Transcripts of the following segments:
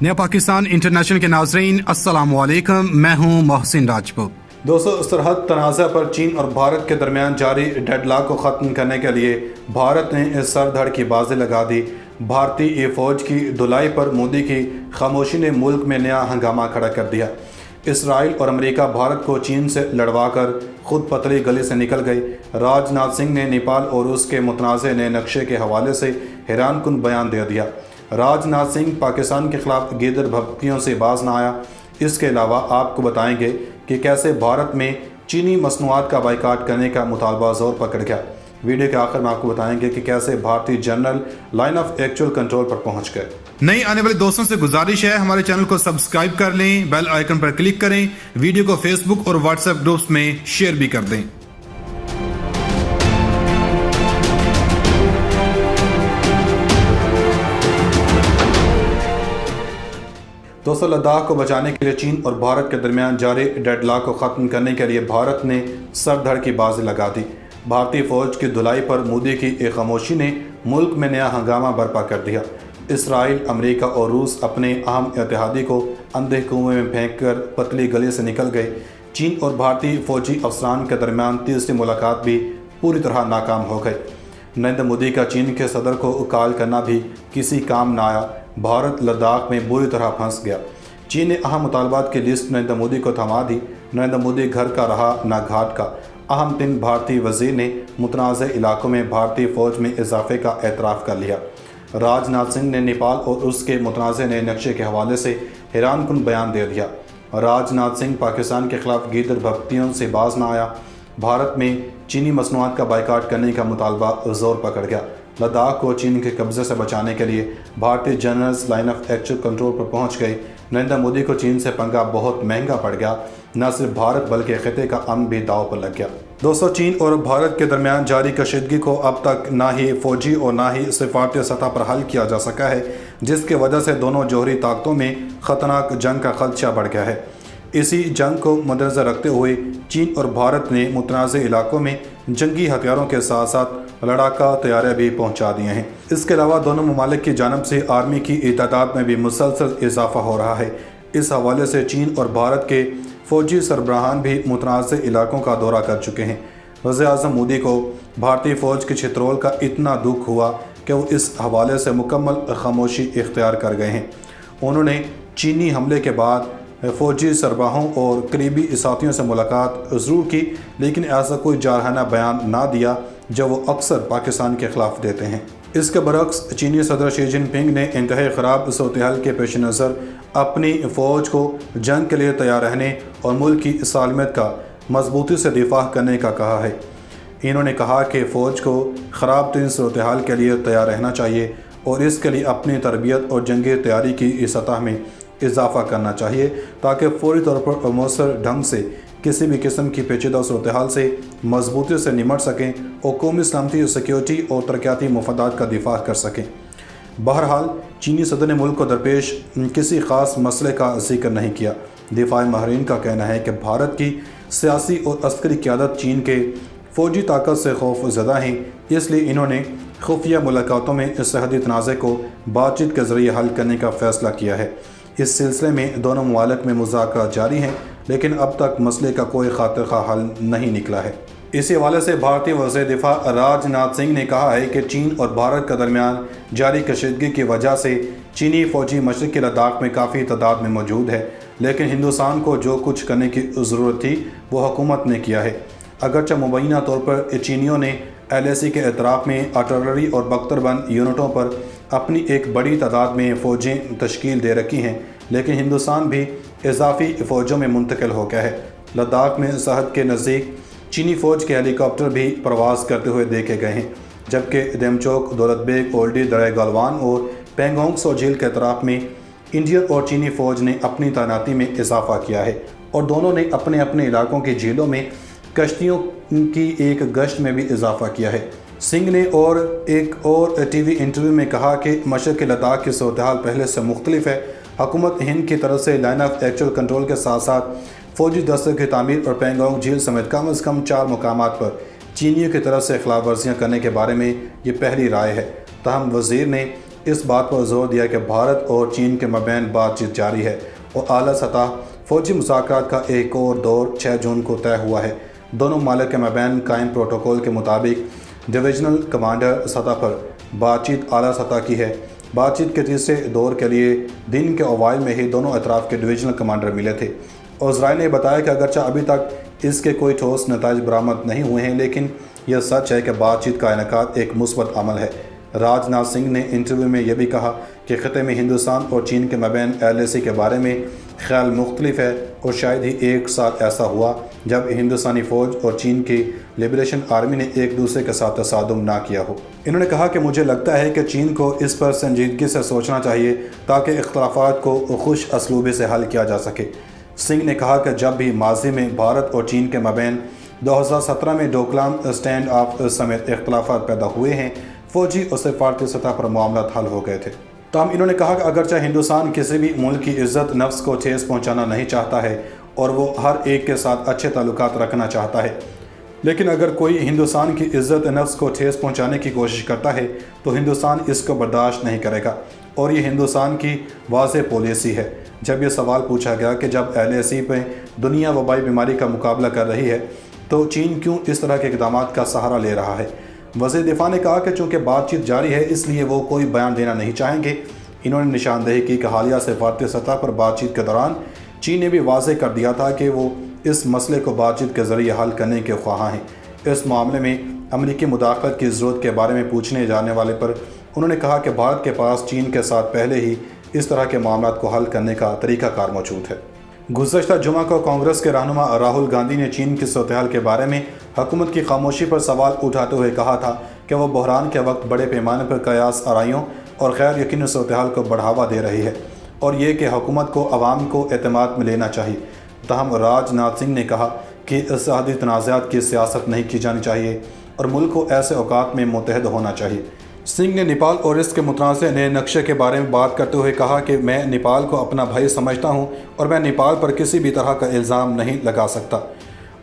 नया पाकिस्तान इंटरनेशनल के नाज़रीन अस्सलाम वालेकुम, मैं हूं मोहसिन राजपूत। दोस्तों, सरहद तनाज़ा पर चीन और भारत के दरमियान जारी डेडलॉक को ख़त्म करने के लिए भारत ने सर धड़ की बाजी लगा दी। भारतीय फ़ौज की धुलाई पर मोदी की खामोशी ने मुल्क में नया हंगामा खड़ा कर दिया। इसराइल और अमेरिका भारत को चीन से लड़वा कर खुद पतली गली से निकल गई। राजनाथ सिंह ने नेपाल और उसके मुतनाज़े नए नक्शे के हवाले से हैरानकुन बयान दे दिया। राजनाथ सिंह पाकिस्तान के खिलाफ गीदड़ भभकियों से बाज न आया। इसके अलावा आपको बताएंगे कि कैसे भारत में चीनी मसनूआत का बाइकाट करने का मुतालबा जोर पकड़ गया। वीडियो के आखिर में आपको बताएंगे कि कैसे भारतीय general line of actual control पर पहुंच गए। नई आने वाले दोस्तों से गुजारिश है, हमारे चैनल को सब्सक्राइब कर लें, बेल आइकन पर क्लिक करें, वीडियो को फेसबुक और व्हाट्सएप ग्रुप्स में शेयर भी कर दें। दोस्तों, लद्दाख को बचाने के लिए चीन और भारत के दरमियान जारी डेडलॉक को ख़त्म करने के लिए भारत ने सर धड़ की बाजी लगा दी। भारतीय फ़ौज की धुलाई पर मोदी की एक खामोशी ने मुल्क में नया हंगामा बर्पा कर दिया। इसराइल, अमेरिका और रूस अपने अहम इत्तेहादी को अंधे कुएं में फेंक कर पतली गली से निकल गए। चीन और भारतीय फ़ौजी अफसरान के दरमियान तीसरी मुलाकात भी पूरी तरह नाकाम हो गई। नरेंद्र मोदी का चीन के सदर को कॉल करना भी किसी काम न आया। भारत लद्दाख में बुरी तरह फंस गया। चीन ने अहम मुतालबात की लिस्ट नरेंद्र मोदी को थमा दी। नरेंद्र मोदी घर का रहा न घाट का। अहम 3 भारतीय वजीर ने मुतनाज़ इलाकों में भारतीय फ़ौज में इजाफे का एतराफ़ कर लिया। राजनाथ सिंह ने नेपाल और उसके मुतनाज़ नए नक्शे के हवाले से हैरानकुन बयान दे दिया। राजनाथ सिंह पाकिस्तान के खिलाफ गीदड़ भभकियों से बाज न आया। भारत में चीनी मसनूआत का बाइकाट करने का मुतालबा जोर पकड़ गया। लद्दाख को चीन के कब्जे से बचाने के लिए भारतीय generals line of actual control पर पहुंच गए। नरेंद्र मोदी को चीन से पंगा बहुत महंगा पड़ गया। न सिर्फ भारत बल्कि खिते का अमन भी दाव पर लग गया। दोस्तों, चीन और भारत के दरमियान जारी कशीदगी को अब तक ना ही फौजी और ना ही सिफारती सतह पर हल किया जा सका है, जिसकी वजह से दोनों जौहरी ताकतों में खतरनाक जंग का खदशा बढ़ गया है। इसी जंग को मद्देनज़र रखते हुए चीन और भारत ने मुतनाज़ इलाकों में जंगी हथियारों के साथ साथ लड़ाका तैयारे भी पहुंचा दिए हैं। इसके अलावा दोनों ममालिक की जानब से आर्मी की तादाद में भी मुसलसल इजाफा हो रहा है। इस हवाले से चीन और भारत के फ़ौजी सरबराहान भी मुतनाज़ इलाकों का दौरा कर चुके हैं। वज़ीर-ए-आज़म मोदी को भारतीय फ़ौज के छितरोल का इतना दुख हुआ कि वो इस हवाले से मुकम्मल खामोशी इख्तियार कर गए हैं। उन्होंने चीनी हमले के बाद फ़ौजी सरबराहों और करीबी साथियों से मुलाकात ज़रूर की, लेकिन ऐसा कोई जारहाना बयान ना दिया जो वो अक्सर पाकिस्तान के ख़िलाफ़ देते हैं। इसके बरक्स चीनी सदर शी जिनपिंग ने इंतहाई ख़राब सूरत-ए-हाल के पेश नज़र अपनी फ़ौज को जंग के लिए तैयार रहने और मुल्क की सालमियत का मजबूती से दिफा करने का कहा है। इन्होंने कहा कि फ़ौज को ख़राब तरीन सूरत-ए-हाल के लिए तैयार रहना चाहिए और इसके लिए अपनी तरबियत और जंगी तैयारी की सतह में इजाफ़ा करना चाहिए ताकि फौरी तौर पर मौसर ढंग से किसी भी किस्म की पेचीदा सूरत-ए-हाल से मजबूती से निमट सकें और कौमी सलामती, सिक्योरिटी और तरक्याती मफादात का दिफा कर सकें। बहरहाल, चीनी सदर ने मुल्क को दरपेश किसी ख़ास मसले का जिक्र नहीं किया। दिफाई माहिरीन का कहना है कि भारत की सियासी और अस्करी क़यादत चीन के फ़ौजी ताकत से खौफ ज़दा हैं, इसलिए इन्होंने खुफिया मुलाकातों में इस सरहदी तनाज़े को बातचीत के ज़रिए हल करने का फ़ैसला किया है। इस सिलसिले में दोनों ममालिक में मुज़ाकरात जारी हैं, लेकिन अब तक मसले का कोई खातिर खा हल नहीं निकला है। इसी हवाले से भारतीय वज़ीर दिफा राजनाथ सिंह ने कहा है कि चीन और भारत के दरमियान जारी कशीदगी की वजह से चीनी फ़ौजी मशरिक़ी लद्दाख में काफ़ी तादाद में मौजूद है, लेकिन हिंदुस्तान को जो कुछ करने की ज़रूरत थी वो हुकूमत ने किया है। अगरचे मुबैना तौर पर चीनियों ने LAC के एतराफ़ में आर्टिलरी और बख्तरबंद यूनिटों पर अपनी एक बड़ी तादाद में फ़ौजें तश्कील दे रखी हैं, लेकिन हिंदुस्तान भी इजाफी फ़ौजों में मुंतकिल हो गया है। लद्दाख में सरहद के नज़दीक चीनी फ़ौज के हेलीकॉप्टर भी प्रवास करते हुए देखे गए हैं, जबकि देमचोक, दौलत बेग, ओल्डी, दरे गलवान और पेंगोंग सो झील के एतराफ़ में इंडियन और चीनी फ़ौज ने अपनी तैनाती में इजाफा किया है और दोनों ने अपने अपने इलाकों की झीलों में कश्तियों की एक गश्त में भी इजाफा किया है। सिंह ने एक और TV इंटरव्यू में कहा कि मशरक़ी लद्दाख की सूरत-ए-हाल पहले से मुख्तलिफ है। हुकूमत हिंद की तरफ से लाइन ऑफ एक्चुअल कंट्रोल के साथ साथ फ़ौजी दस्तों की तामीर और पेंगोंग झील समेत कम अज़ कम 4 मुकामात पर चीनियों की तरफ से खिलाफ वर्जियाँ करने के बारे में ये पहली राय है। ताहम वज़ीर ने इस बात पर जोर दिया कि भारत और चीन के मबैन बातचीत जारी है और आला सतह फौजी मुज़ाकरात का एक और दौर 6 जून को तय हुआ है। दोनों ममालिक के मबैन कायम प्रोटोकॉल के मुताबिक डिवीजनल कमांडर सतह पर बातचीत आला सतह की है। बातचीत के तीसरे दौर के लिए दिन के अवाइल में ही दोनों अतराफ़ के डिवीजनल कमांडर मिले थे और इजराइल ने बताया कि अगरचे अभी तक इसके कोई ठोस नताइज बरामद नहीं हुए हैं, लेकिन यह सच है कि बातचीत का इनेकाद एक मुस्बत अमल है। राजनाथ सिंह ने इंटरव्यू में यह भी कहा कि ख़िते में हिंदुस्तान और चीन के मबैन LAC के बारे में ख्याल मुख्तलिफ है और शायद ही एक साल ऐसा हुआ जब हिंदुस्तानी फ़ौज और चीन की लिबरेशन आर्मी ने एक दूसरे के साथ तसादुम ना किया हो। इन्होंने कहा कि मुझे लगता है कि चीन को इस पर संजीदगी से सोचना चाहिए ताकि इख्तलाफात को खुश असलूबी से हल किया जा सके। सिंह ने कहा कि जब भी माजी में भारत और चीन के मबैन 2017 में डोकलाम स्टैंड ऑफ समेत इख्तलाफात पैदा हुए हैं, फ़ौजी और सफारती सतह पर मामला हल हो गए थे। तमाम इन्होंने कहा कि अगरचे हिंदुस्तान किसी भी मुल्क की इज़्ज़त नफ्स को ठेस पहुँचाना नहीं चाहता है और वो हर एक के साथ अच्छे ताल्लुकात रखना चाहता है, लेकिन अगर कोई हिंदुस्तान की इज़्ज़त नफ्स को ठेस पहुँचाने की कोशिश करता है तो हिंदुस्तान इसको बर्दाश्त नहीं करेगा और ये हिंदुस्तान की वाज़ेह पॉलिसी है। जब ये सवाल पूछा गया कि जब LAC में दुनिया वबाई बीमारी का मुकाबला कर रही है तो चीन क्यों इस तरह के इक़दाम का सहारा ले रहा है, वज़ीर दिफ़ा ने कहा कि चूँकि बातचीत जारी है इसलिए वो कोई बयान देना नहीं चाहेंगे। इन्होंने निशानदेही की कि हालिया सफारती सतह पर बातचीत के दौरान चीन ने भी वाज़ेह कर दिया था कि वो इस मसले को बातचीत के ज़रिए हल करने के ख्वाह हैं। इस मामले में अमरीकी मुदाखलत की ज़रूरत के बारे में पूछने जाने वाले पर उन्होंने कहा कि भारत के पास चीन के साथ पहले ही इस तरह के मामलों को हल करने का तरीक़ाकार मौजूद है। गुज़श्ता जुमा को कांग्रेस के रहनुमा राहुल गांधी ने चीन की सूरत-ए-हाल के बारे में हुकूमत की खामोशी पर सवाल उठाते हुए कहा था कि वह बहरान के वक्त बड़े पैमाने पर कयास आराइयों और गैर यकीनी सूरत-ए-हाल को बढ़ावा दे रही है और ये कि हुकूमत को अवाम को एतमाद में लेना चाहिए। तहम राजनाथ सिंह ने कहा कि सरहदी तनाज़ात की सियासत नहीं की जानी चाहिए और मुल्क को ऐसे औकात में मुत्तहद होना चाहिए। सिंह ने नेपाल और इसके मुतनाज़ नए नक्शे के बारे में बात करते हुए कहा कि मैं नेपाल को अपना भाई समझता हूं और मैं नेपाल पर किसी भी तरह का इल्ज़ाम नहीं लगा सकता।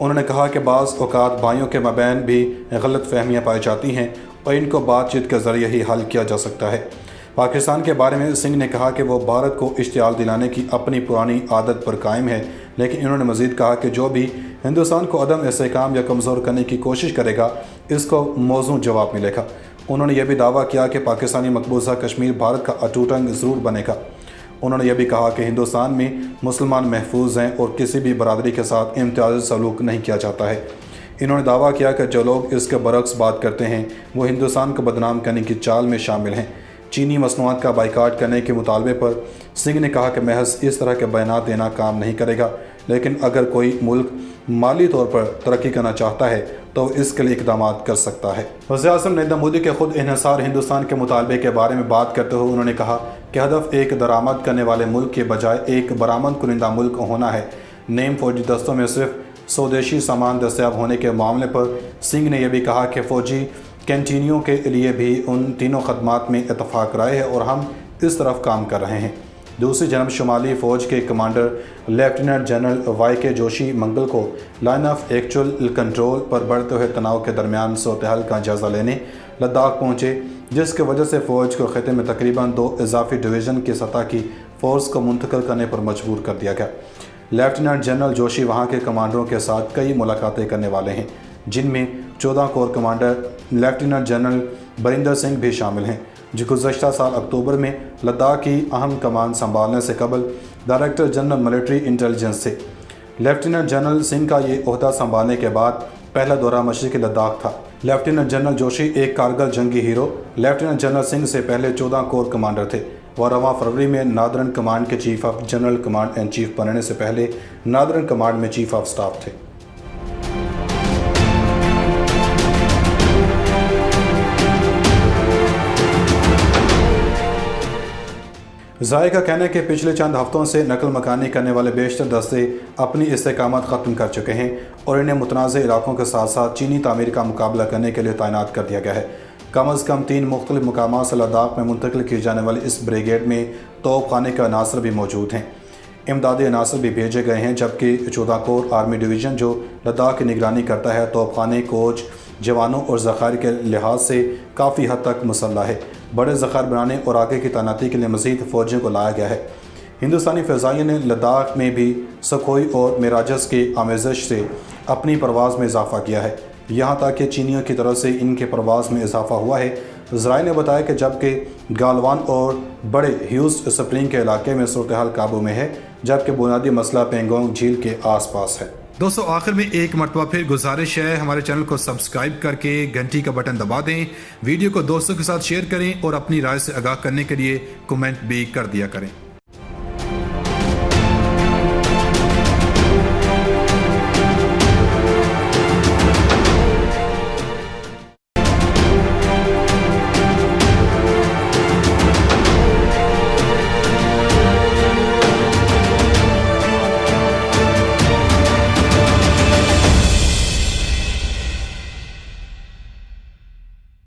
उन्होंने कहा कि बाज़ औक़ात भाइयों के मबैन भी गलत फहमियाँ पाई जाती हैं और इनको बातचीत के ज़रिए ही हल किया जा सकता है। पाकिस्तान के बारे में सिंह ने कहा कि वो भारत को इश्तियाल दिलाने की अपनी पुरानी आदत पर कायम है, लेकिन इन्होंने मज़ीद कहा कि जो भी हिंदुस्तान को अदम इस्तेहकाम या कमज़ोर करने की कोशिश करेगा इसको मौजूद जवाब मिलेगा। उन्होंने यह भी दावा किया कि पाकिस्तानी मकबूजा कश्मीर भारत का अटूट अंग ज़रूर बनेगा। उन्होंने यह भी कहा कि हिंदुस्तान में मुसलमान महफूज हैं और किसी भी बरादरी के साथ इम्तियाज़ी सलूक नहीं किया जाता है। इन्होंने दावा किया कि जो लोग इसके बरक्स बात करते हैं वो हिंदुस्तान को बदनाम करने की चाल में शामिल हैं। चीनी मसनूआत का बाइकाट करने के मुतालबे पर सिंह ने कहा कि महज इस तरह के बयान देना काम नहीं करेगा, लेकिन अगर कोई मुल्क माली तौर पर तरक्की करना चाहता है तो इसके लिए इक़दाम कर सकता है। वज़ीर-ए-आज़म नरेंद्र मोदी के खुद इन्हिसार हिंदुस्तान के मुतालबे के बारे में बात करते हुए उन्होंने कहा कि हदफ एक दरामद करने वाले मुल्क के बजाय एक बरामद कुनिंदा मुल्क होना है। नेम फौजी दस्तों में सिर्फ स्वदेशी सामान दस्तयाब होने के मामले पर सिंह ने यह भी कहा कि फ़ौजी कैंटीनियों के लिए भी उन तीनों खदमात में इतफ़ाक़ राय है और हम इस तरफ काम कर रहे हैं। दूसरी जानब शुमाली फ़ौज के commander lieutenant general YK Joshi मंगल को लाइन ऑफ एक्चुअल कंट्रोल पर बढ़ते हुए तनाव के दरमियान सूरत-ए-हाल का जायज़ा लेने लद्दाख पहुँचे, जिसकी वजह से फ़ौज को ख़िते में तकरीबन 2 इजाफी डिवीज़न की सतह की फ़ोर्स को मुंतकिल करने पर मजबूर कर दिया गया। लेफ्टिनेंट जनरल जोशी वहाँ के कमांडरों के साथ कई मुलाकातें करने वाले हैं, जिनमें 14 core commander lieutenant general Barinder Singh भी शामिल हैं, जो गुज़श्ता साल अक्टूबर में लद्दाख की अहम कमान संभालने से कबल डायरेक्टर जनरल मिलिट्री इंटेलिजेंस थे। लेफ्टिनेंट जनरल सिंह का ये ओहदा संभालने के बाद पहला दौरा मशरिक़ी लद्दाख था। लेफ्टिनेंट जनरल जोशी एक कारगिल जंगी हीरो लेफ्टिनेंट जनरल सिंह से पहले 14 कोर कमांडर थे। वह रवां फरवरी में नादरन कमांड के chief of general command and chief बनने से पहले नादरन कमांड में चीफ ऑफ स्टाफ थे। ज़ाय का कहना है कि पिछले चंद हफ्तों से नकल मकानी करने वाले बेशतर दस्ते अपनी इस्तेकामत ख़त्म कर चुके हैं और इन्हें मुतनाज़ इलाकों के साथ साथ चीनी तामीर का मुकाबला करने के लिए तैनात कर दिया गया है। कम अज़ कम 3 मुख्तलिफ मकामात से लद्दाख में मुंतकिल की जाने वाली इस ब्रिगेड में तोपखाने के अनासर भी मौजूद हैं। इमदादी अनासर भी भेजे गए हैं, जबकि 14 कोर आर्मी डिवीज़न जो लद्दाख की निगरानी करता है तोपखाने, कोच, जवानों और ज़खायर के लिहाज से काफ़ी हद तक मुसल्लह है। بڑے ذخائر بنانے اور آگے کی تعیناتی کے لیے مزید فوجیوں کو لایا گیا ہے۔ ہندوستانی فضائیہ نے لداخ میں بھی سکھوئی اور میراجز کی آمیزش سے اپنی پرواز میں اضافہ کیا ہے، یہاں تک کہ چینیوں کی طرف سے ان کے پرواز میں اضافہ ہوا ہے۔ ذرائع نے بتایا کہ جبکہ گالوان اور بڑے ہیوز اسپرنگ کے علاقے میں صورتحال قابو میں ہے، جبکہ بنیادی مسئلہ پینگونگ جھیل کے آس پاس ہے۔ دوستو آخر میں ایک مرتبہ پھر گزارش ہے، ہمارے چینل کو سبسکرائب کر کے گھنٹی کا بٹن دبا دیں، ویڈیو کو دوستوں کے ساتھ شیئر کریں اور اپنی رائے سے آگاہ کرنے کے لیے کمنٹ بھی کر دیا کریں۔